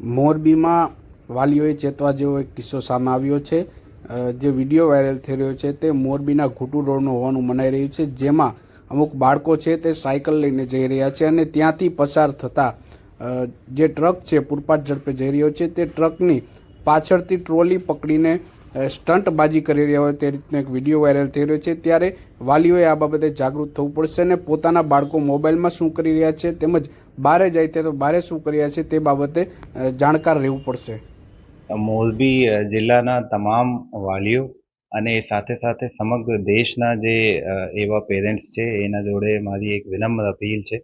મોરબીમાં વાલીઓએ ચેતવા જેવો એક કિસ્સો સામે આવ્યો છે। જે વિડીયો વાયરલ થઈ રહ્યો છે તે મોરબીના ઘૂંટુ રોડનો હોવાનું મનાઈ રહ્યું છે, જેમાં અમુક બાળકો છે તે સાયકલ લઈને જઈ રહ્યા છે અને ત્યાંથી પસાર થતા જે ટ્રક છે પૂરપાટ ઝડપે જઈ રહ્યો છે તે ટ્રકની પાછળથી ટ્રોલી પકડીને સ્ટંટબાજી કરી રહ્યા હોય તે રીતનો એક વિડીયો વાયરલ થઈ રહ્યો છે। ત્યારે વાલીઓએ આ બાબતે જાગૃત થવું પડશે અને પોતાના બાળકો મોબાઈલમાં શું કરી રહ્યા છે તેમજ બહારે જાય તો બહારે શું કરી રહ્યા છે તે બાબતે જાણકાર રહેવું પડશે। મોરબી જિલ્લાના તમામ વાલીઓ અને સાથે સાથે સમગ્ર દેશના જે એવા પેરેન્ટ્સ છે એના જોડે મારી એક વિનમ્ર અપીલ છે।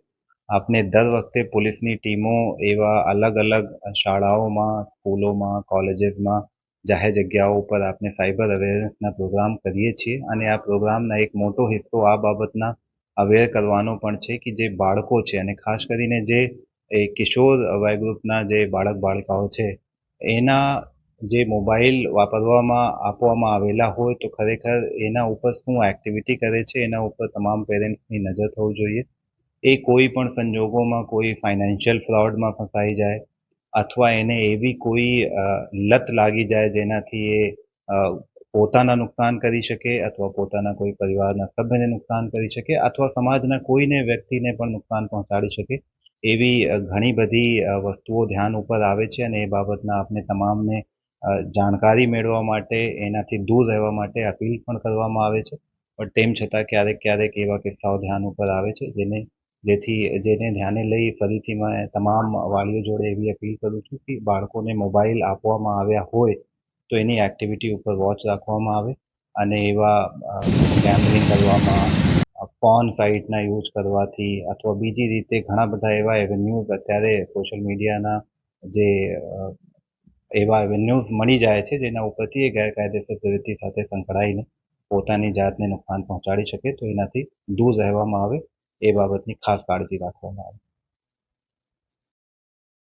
આપને દર વખતે પોલીસની ટીમો એવા અલગ અલગ શાળાઓમાં, સ્કૂલોમાં, કોલેજીસમાં, જાહેર જગ્યાઓ ઉપર આપણે સાયબર અવેરનેસના પ્રોગ્રામ કરીએ છીએ અને આ પ્રોગ્રામના એક મોટો હિસ્સો આ બાબતના અવેર કરવાનો પણ છે કે જે બાળકો છે અને ખાસ કરીને જે કિશોર વય ગ્રુપના જે બાળકાઓ છે એના જે મોબાઈલ વાપરવામાં આપવામાં આવેલા હોય તો ખરેખર એના ઉપર શું એક્ટિવિટી કરે છે એના ઉપર તમામ પેરેન્ટ્સની નજર થવું જોઈએ। એ કોઈ પણ સંજોગોમાં કોઈ ફાઇનાન્શિયલ ફ્રોડમાં ફસાઈ જાય અથવા એને એવી કોઈ લત લાગી જાય જેનાથી એ પોતાના નુકસાન કરી શકે અથવા પોતાના કોઈ પરિવારના સભ્યને નુકસાન કરી શકે અથવા સમાજના કોઈને વ્યક્તિને પણ નુકસાન પહોંચાડી શકે એવી ઘણી બધી વસ્તુઓ ધ્યાન ઉપર આવે છે અને એ બાબતના આપણે તમામને જાણકારી મેળવવા માટે એનાથી દૂર રહેવા માટે અપીલ પણ કરવામાં આવે છે। પણ તેમ છતાં ક્યારેક એવા કિસ્સાઓ ધ્યાન ઉપર આવે છે જેને ધ્યાને લઈ ફરીથી મેં તમામ વાલીઓ જોડે એવી અપીલ કરું છું કે બાળકોને મોબાઈલ આપવામાં આવ્યા હોય તો એની એક્ટિવિટી ઉપર વોચ રાખવામાં આવે અને એવા ગેમ્બલિંગ કરવામાં, પોર્ન સાઇટના યુઝ કરવાથી અથવા બીજી રીતે ઘણા બધા એવા એવેન્યુઝ અત્યારે સોશિયલ મીડિયાના જે એવા એવેન્યુઝ મળી જાય છે જેના ઉપરથી એ ગેરકાયદેસર પ્રવૃત્તિ સાથે સંકળાઈને પોતાની જાતને નુકસાન પહોંચાડી શકે તો એનાથી દૂર રહેવામાં આવે એ બાબતની ખાસ કાળજી રાખવામાં આવે।